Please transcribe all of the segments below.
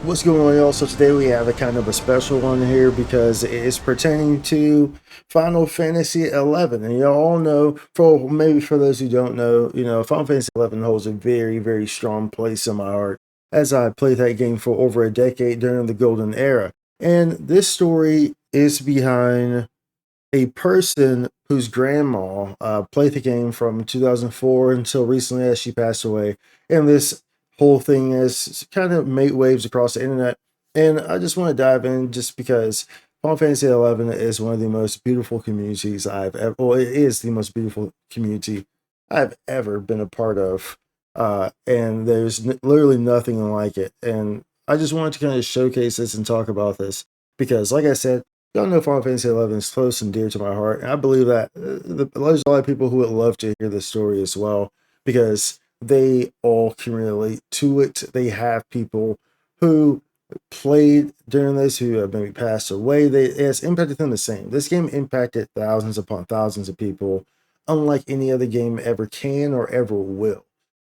What's going on, y'all? So today we have a kind of a special one here because it is pertaining to Final Fantasy 11. And you all know, for maybe for those who don't know, Final Fantasy 11 holds a very, very strong place in my heart as I played that game for over a decade during the golden era. And this story is behind a person whose grandma played the game from 2004 until recently as she passed away. And this whole thing has kind of made waves across the internet. And I just want to dive in just because Final Fantasy 11 is one of the most beautiful communities I've ever, well, it is the most beautiful community I've ever been a part of. And there's literally nothing like it. And I just wanted to kind of showcase this and talk about this because, like I said, y'all know Final Fantasy 11 is close and dear to my heart. And I believe that there's a lot of people who would love to hear this story as well because they all can relate to it. They have people who played during this who have maybe passed away. It has impacted them the same. This game impacted thousands upon thousands of people, unlike any other game ever can or ever will.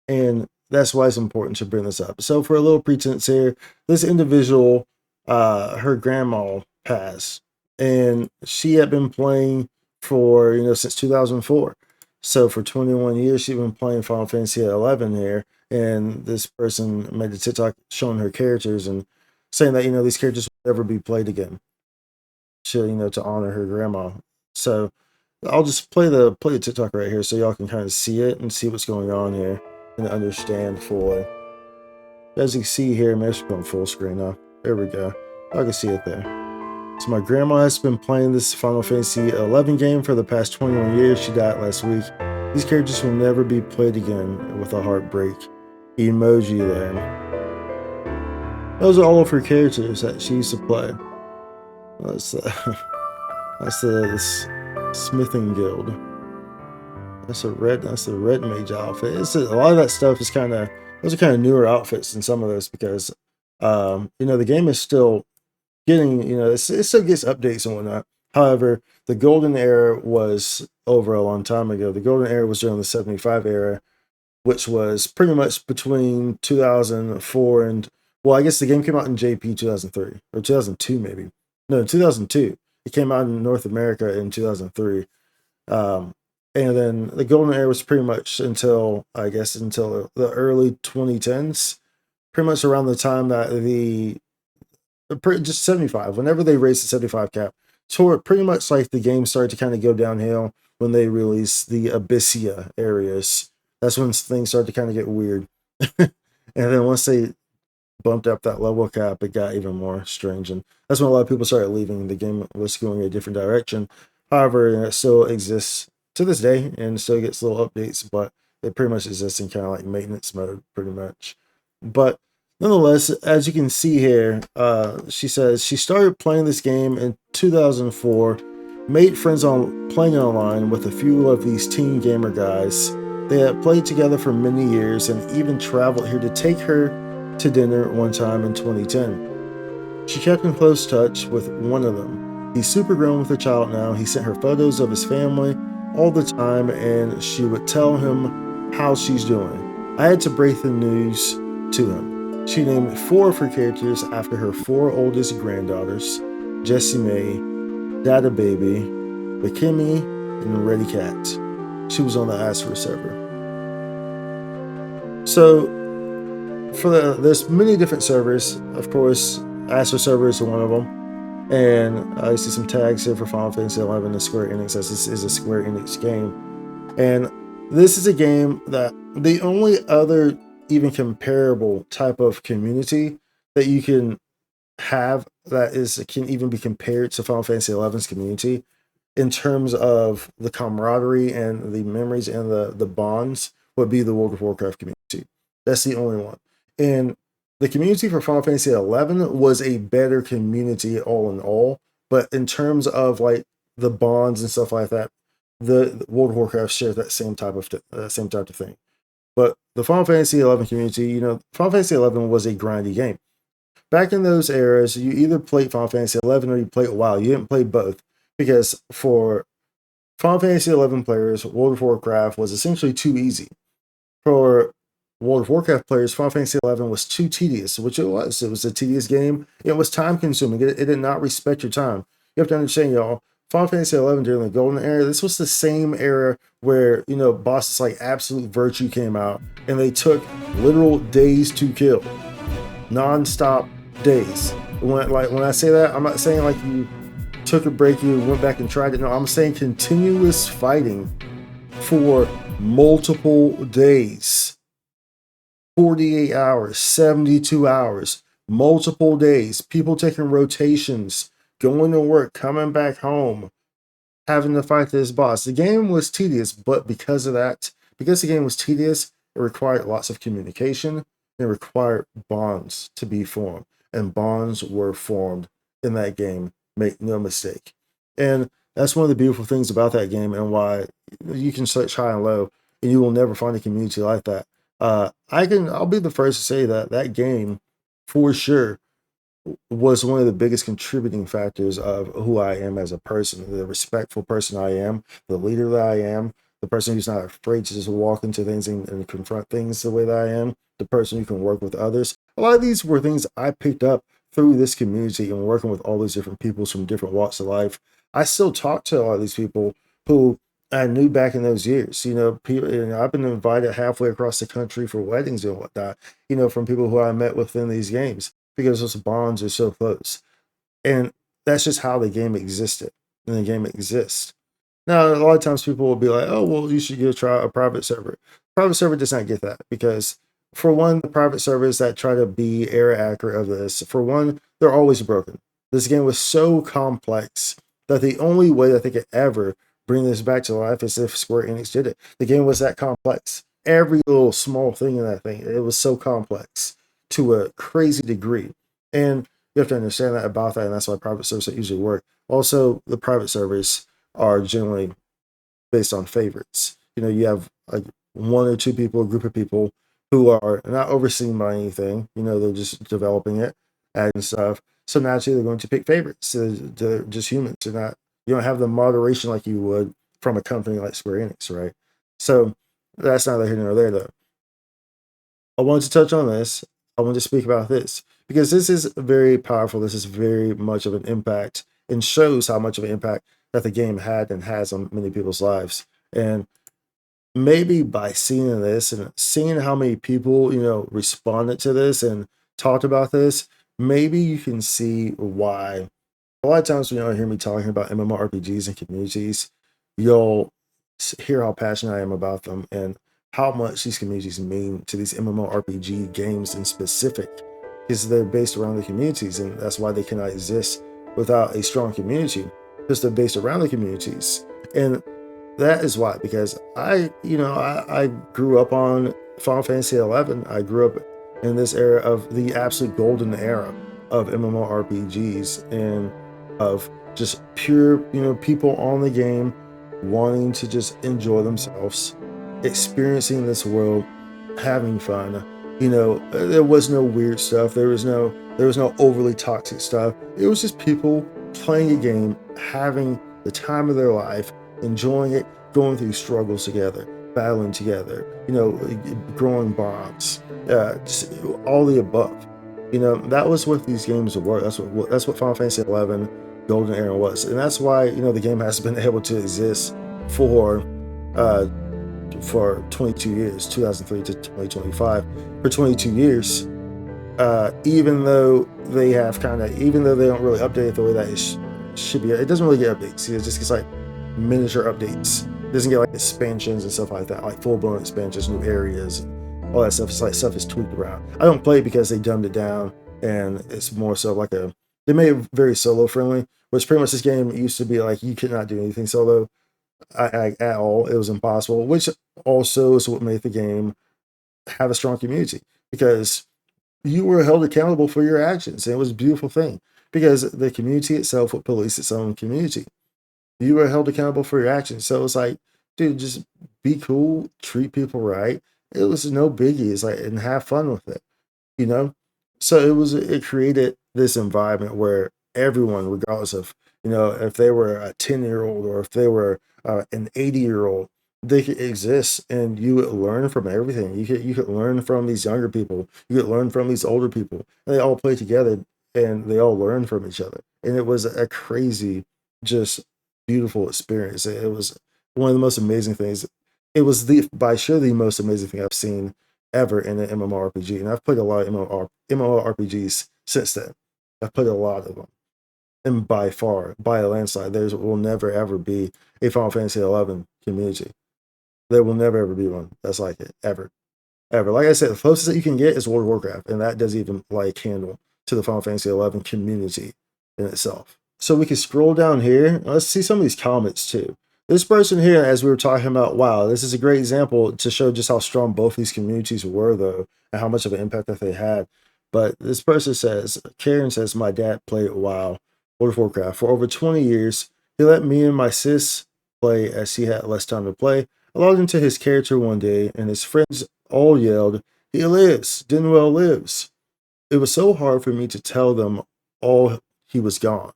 And that's why it's important to bring this up. So, for a little pretense here, this individual, her grandma passed, and she had been playing for since 2004. So for 21 years, she'd been playing Final Fantasy 11 here, and this person made a TikTok showing her characters and saying that these characters will never be played again. To honor her grandma. So I'll just play the TikTok right here so y'all can kind of see it and see what's going on here and understand fully. As you can see here, maybe going full screen now. There we go. I can see it there. So my grandma has been playing this Final Fantasy 11 game for the past 21 years. She died last week. These characters will never be played again with a heartbreak. Emoji there. Those are all of her characters that she used to play. That's that's the Smithing Guild. That's the red mage outfit. A lot of that stuff is those are kind of newer outfits than some of those because the game is still getting, it still gets updates and whatnot. However, the golden era was over a long time ago. The golden era was during the 75 era, which was pretty much between 2004 and, well, I guess the game came out in JP 2003 or 2002 maybe. No, 2002. It came out in North America in 2003. Um, and then the golden era was pretty much until the early 2010s, pretty much around the time that just 75, whenever they raised the 75 cap. So pretty much like the game started to kind of go downhill when they released the Abyssia areas. That's when things started to kind of get weird. And then once they bumped up that level cap, it got even more strange. And that's when a lot of people started leaving. The game was going a different direction. However, it still exists to this day and still gets little updates, but it pretty much exists in kind of like maintenance mode, pretty much. But nonetheless, as you can see here, she says she started playing this game in 2004, made friends on playing online with a few of these teen gamer guys. They had played together for many years and even traveled here to take her to dinner one time in 2010. She kept in close touch with one of them. He's super grown with a child now. He sent her photos of his family all the time, and she would tell him how she's doing. I had to break the news to him. She named 4 of her characters after her 4 oldest granddaughters: Jessie May, Dada Baby, Bakimi, and Reddy Cat. She was on the Astro server. So there's many different servers. Of course, Astro server is one of them. And I see some tags here for Final Fantasy 11 and Square Enix, as this is a Square Enix game. And this is a game that the only other even comparable type of community that you can have that can even be compared to Final Fantasy 11's community in terms of the camaraderie and the memories and the bonds would be the World of Warcraft community. That's the only one. And the community for Final Fantasy 11 was a better community all in all, but in terms of like the bonds and stuff like that, the World of Warcraft shares that same type of thing. But the Final Fantasy 11 community, Final Fantasy 11 was a grindy game. Back in those eras, you either played Final Fantasy 11 or you played WoW. You didn't play both because for Final Fantasy 11 players, World of Warcraft was essentially too easy. For World of Warcraft players, Final Fantasy 11 was too tedious, which it was. It was a tedious game. It was time consuming. It did not respect your time. You have to understand, y'all. Final Fantasy 11 during the golden era, this was the same era where, bosses like Absolute Virtue came out and they took literal days to kill, non-stop days. When I say that, I'm not saying like you took a break, you went back and tried it. No, I'm saying continuous fighting for multiple days, 48 hours, 72 hours, multiple days, people taking rotations, going to work, coming back home, having to fight this boss. The game was tedious, but because the game was tedious, it required lots of communication. It required bonds to be formed, and bonds were formed in that game. Make no mistake. And that's one of the beautiful things about that game, and why you can search high and low, and you will never find a community like that. I'll be the first to say that that game, for sure, was one of the biggest contributing factors of who I am as a person, the respectful person I am, the leader that I am, the person who's not afraid to just walk into things and confront things the way that I am, the person who can work with others. A lot of these were things I picked up through this community and working with all these different peoples from different walks of life. I still talk to a lot of these people who I knew back in those years. People, I've been invited halfway across the country for weddings and whatnot, from people who I met within these games because those bonds are so close. And that's just how the game existed. And the game exists. Now, a lot of times people will be like, oh, well, you should try a private server. Private server does not get that because, for one, the private servers that try to be error accurate of this, for one, they're always broken. This game was so complex that the only way that they could ever bring this back to life is if Square Enix did it. The game was that complex. Every little small thing in that thing, it was so complex to a crazy degree. And you have to understand that about that, and that's why private servers that usually work. Also, the private servers are generally based on favorites. You have like one or two people, a group of people who are not overseen by anything. They're just developing it and stuff. So naturally, they're going to pick favorites. They're just humans. They're not. You don't have the moderation like you would from a company like Square Enix, right? So that's neither here nor there, though. I wanted to touch on this. I wanted to speak about this because this is very powerful. This is very much of an impact and shows how much of an impact that the game had and has on many people's lives. And maybe by seeing this and seeing how many people, responded to this and talked about this, maybe you can see why. A lot of times when you hear me talking about MMORPGs and communities, you'll hear how passionate I am about them and how much these communities mean to these MMORPG games in specific, because they're based around the communities, and that's why they cannot exist without a strong community, because they're based around the communities. And that is why, because I grew up on Final Fantasy 11. I grew up in this era of the absolute golden era of MMORPGs and of just pure, people on the game wanting to just enjoy themselves, experiencing this world, having fun. There was no weird stuff. There was no overly toxic stuff. It was just people playing a game, having the time of their life, enjoying it, going through struggles together, battling together, growing bonds, just all the above. That was what these games were. That's what Final Fantasy 11 Golden Era was, and that's why the game has been able to exist uh, for 22 years, 2003 to 2025, for 22 years. Even though they don't really update it the way that it should be, it doesn't really get updates. It just gets like miniature updates. It doesn't get like expansions and stuff like that, like full blown expansions, new areas, and all that stuff. It's like stuff is tweaked around. I don't play it because they dumbed it down, and it's more so like they made it very solo friendly, which pretty much this game used to be like you could not do anything solo at all. It was impossible, which also is what made the game have a strong community, because you were held accountable for your actions. And it was a beautiful thing because the community itself would police its own community. You were held accountable for your actions. So it's like, dude, just be cool, treat people right. It was no biggie. It's like, and have fun with it, you know? So it created this environment where everyone, regardless of, if they were a 10-year-old or if they were an 80-year-old, they could exist and you would learn from everything. You could learn from these younger people. You could learn from these older people. And they all play together and they all learn from each other. And it was a crazy, just beautiful experience. It was one of the most amazing things. It was the by sure the most amazing thing I've seen ever in an MMORPG. And I've played a lot of MMORPGs since then. I've played a lot of them. And by far, by a landslide, there will never ever be a Final Fantasy 11 community. There will never ever be one that's like it, ever. Ever. Like I said, the closest that you can get is World of Warcraft, and that doesn't even like handle to the Final Fantasy 11 community in itself. So we can scroll down here. Let's see some of these comments too. This person here, as we were talking about, wow, this is a great example to show just how strong both these communities were, though, and how much of an impact that they had. But this person says, Karen says, my dad played WoW, World of Warcraft, for over 20 years. He let me and my sis play as he had less time to play. I logged into his character one day, and his friends all yelled, he lives, Denwell lives. It was so hard for me to tell them all he was gone.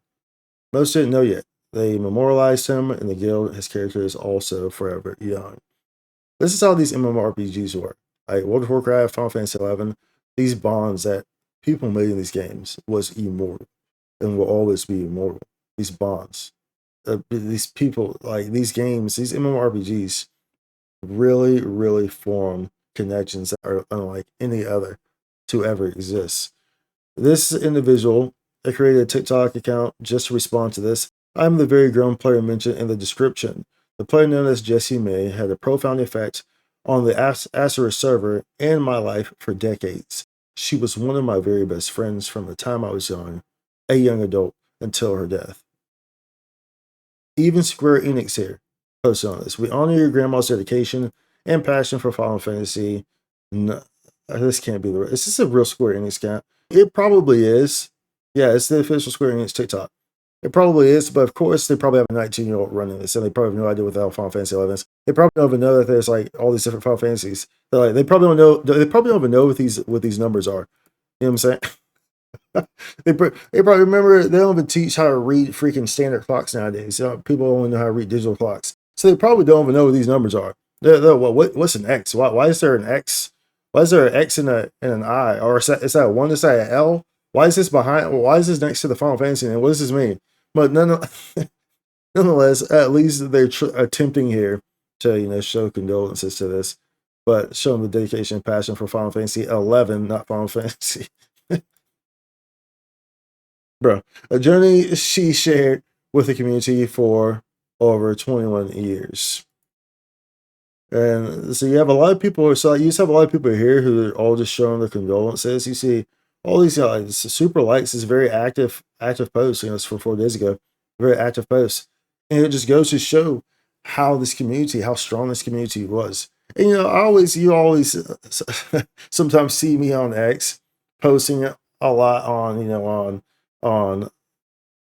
Most didn't know yet. They memorialized him in the guild. His character is also forever young. This is how these MMORPGs work. Like World of Warcraft, Final Fantasy 11, these bonds that people made in these games was immortal and will always be immortal. These bonds. These people, like these games, these MMORPGs really, really form connections that are unlike any other to ever exist. This individual created a TikTok account just to respond to this. I'm the very grown player mentioned in the description. The player known as Jessie May had a profound effect on the Acerus server and my life for decades. She was one of my very best friends from the time I was young, a young adult, until her death. Even Square Enix here posted on this. We honor your grandma's dedication and passion for Final Fantasy. No, this can't be the real. Is this a real Square Enix account? It probably is. Yeah, it's the official Square Enix TikTok. It probably is, but of course they probably have a 19-year-old running this, and they probably have no idea what the hell Final Fantasy 11 is. They probably don't even know that there's like all these different Final Fantasies. They're like, they probably don't know. They probably don't even know what these numbers are. You know what I'm saying? They probably remember they don't even teach how to read freaking standard clocks nowadays. People only know how to read digital clocks, so they probably don't even know what these numbers are. They're what's an X? Why is there an X? Why is there an X and an I? Or is that a 1? Is that an L? Why is this behind? Why is this next to the Final Fantasy name? What does this mean? But nonetheless, at least they're attempting here to show condolences to this, but showing the dedication and passion for Final Fantasy 11, not Final Fantasy. Bro, a journey she shared with the community for over 21 years. And so you have a lot of people, so you just have a lot of people here who are all just showing their condolences. You see all these super likes is very active post. It's from 4 days ago, very active post, and it just goes to show how this community, how strong this community was. And you always sometimes see me on X posting a lot on on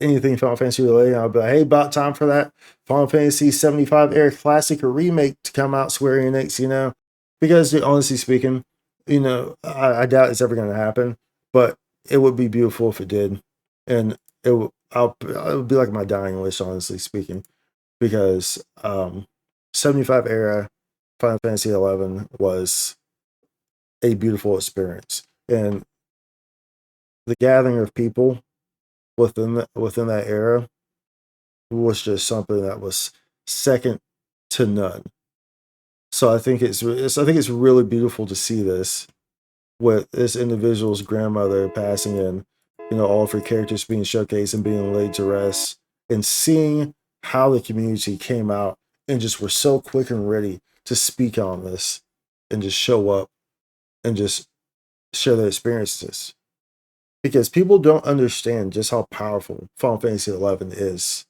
anything Final Fantasy related. I'll be like, hey, about time for that Final Fantasy 75 era classic or remake to come out, Square Enix, because honestly speaking, I doubt it's ever going to happen, but it would be beautiful if it did. And it would be like my dying wish, honestly speaking, because 75 era Final Fantasy 11 was a beautiful experience. And the gathering of people within that era was just something that was second to none. So I think it's really beautiful to see this with this individual's grandmother passing in, all of her characters being showcased and being laid to rest, and seeing how the community came out and just were so quick and ready to speak on this and just show up and just share their experiences. Because people don't understand just how powerful Final Fantasy 11 is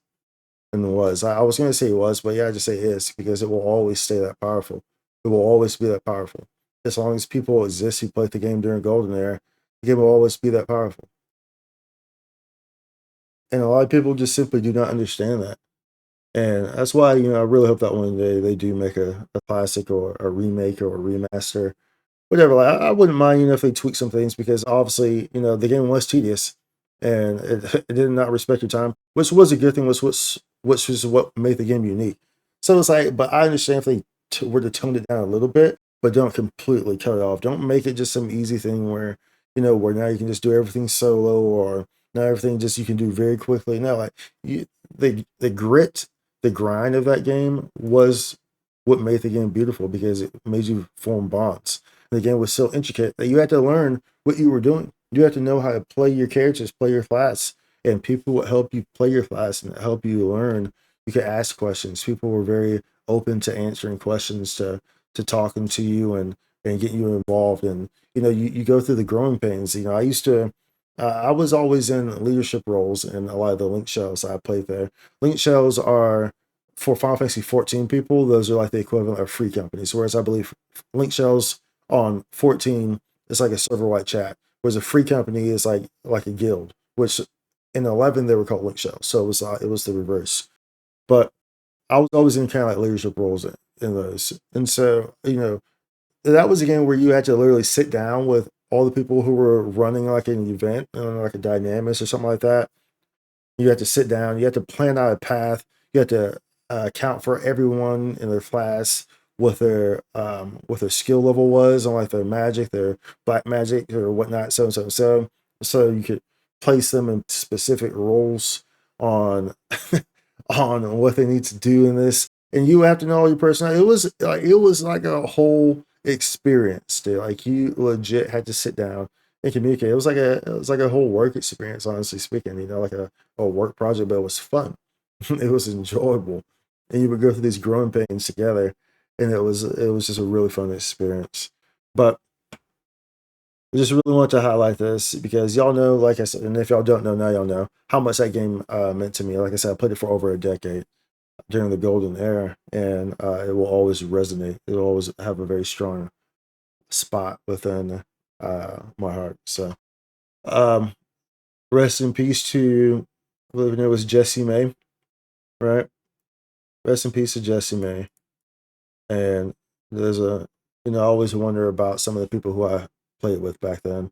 and was. I was going to say it was, but yeah, I just say is because it will always stay that powerful. It will always be that powerful. As long as people exist who played the game during Golden Era, the game will always be that powerful. And a lot of people just simply do not understand that. And that's why, I really hope that one day they do make a classic or a remake or a remaster. Whatever, like I wouldn't mind, if they tweak some things because obviously, the game was tedious and it did not respect your time, which was a good thing, which was what made the game unique. So it's like, but I understand if they were to tone it down a little bit, but don't completely cut it off. Don't make it just some easy thing where, where now you can just do everything solo, or now everything just you can do very quickly. No, like the grit, the grind of that game was what made the game beautiful, because it made you form bonds. And the game was so intricate that you had to learn what you were doing. You have to know how to play your characters, play your class, and people would help you play your class and help you learn. You could ask questions. People were very open to answering questions, to talking to you, and getting you involved. And you go through the growing pains. I used to. I was always in leadership roles in a lot of the link shells I played there. Link shells are for Final Fantasy 14 people. Those are like the equivalent of free companies. Whereas I believe link shells on 14 is like a server-wide chat, whereas a free company is like a guild, which in 11 they were called link shells. So it was the reverse. But I was always in kind of like leadership roles in those. And so, that was a game where you had to literally sit down with all the people who were running like an event, like a Dynamis or something like that. You had to sit down, you had to plan out a path, you had to account for everyone in their class, what their skill level was on like their magic, their black magic or whatnot, so you could place them in specific roles on on what they need to do in this. And you have to know all your personality. It was like a whole experience, dude. Like you legit had to sit down and communicate. It was like a whole work experience, honestly speaking, like a work project, but it was fun. It was enjoyable. And you would go through these growing pains together, and it was just a really fun experience. But I just really want to highlight this because y'all know, like I said, and if y'all don't know now, y'all know how much that game meant to me. Like I said, I played it for over a decade during the golden era, and it will always resonate. It will always have a very strong spot within my heart. So, um, rest in peace to, I believe it was Jessie May, right? Rest in peace to Jessie May. And there's I always wonder about some of the people who I played with back then,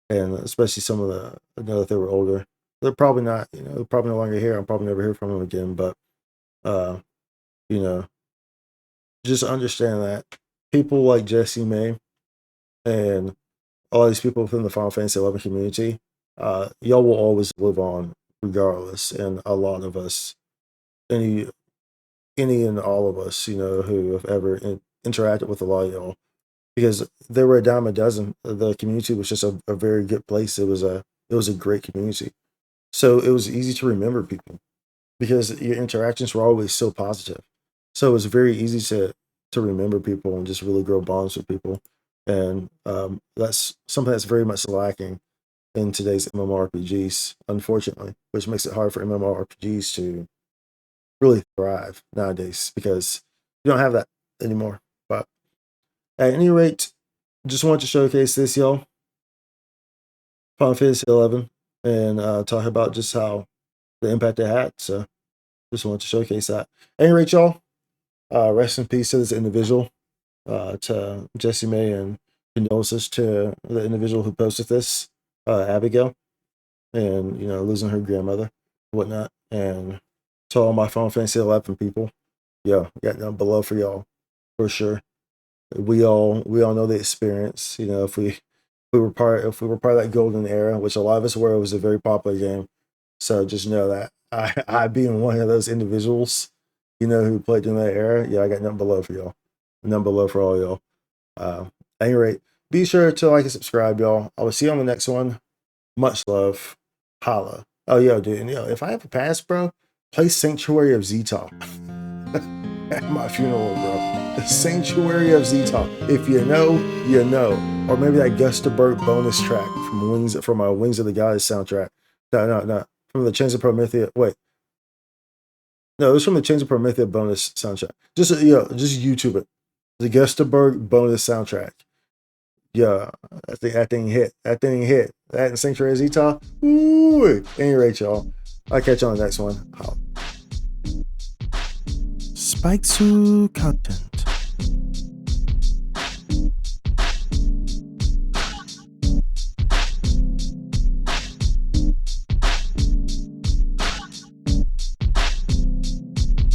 and especially some of I know that they were older. They're probably not, they're probably no longer here. I'll probably never hear from them again. But, uh, you know, just understand that people like Jessie May and all these people within the Final Fantasy 11 community, y'all will always live on regardless. And a lot of us, any and all of us, who have ever interacted with a lot of y'all, because there were a dime a dozen. The community was just a very good place. It was a great community. So it was easy to remember people because your interactions were always so positive. So it was very easy to remember people and just really grow bonds with people. And that's something that's very much lacking in today's MMORPGs, unfortunately, which makes it hard for MMORPGs to really thrive nowadays because you don't have that anymore. But at any rate, just wanted to showcase this, y'all. Final Fantasy 11, and talk about just how the impact it had. So just wanted to showcase that. At any rate, y'all, rest in peace to this individual, to Jessie May, and condolences to the individual who posted this, Abigail, and losing her grandmother, whatnot. And to all my Final Fantasy 11 people, yo, got nothing below for y'all, for sure. We all know the experience. If we were part of that golden era, which a lot of us were, it was a very popular game. So just know that I being one of those individuals, who played during that era, yeah, I got nothing below for y'all. Nothing below for all y'all. At any rate, be sure to like and subscribe, y'all. I will see you on the next one. Much love. Holla. Oh, yo, dude, and if I have a pass, bro, play Sanctuary of Zetal at my funeral, bro. The Sanctuary of Zetal. If you know, you know. Or maybe that Gustaberg bonus track from Wings of the Goddess soundtrack. No. From the Chains of Promethea. Wait. No, it was from the Chains of Promethea bonus soundtrack. Just YouTube it. The Gustaberg bonus soundtrack. Yeah, that thing hit. That thing hit. That and Sanctuary of Zetal. Ooh. Any rate, y'all. I'll catch you on the next one. Spike Su content.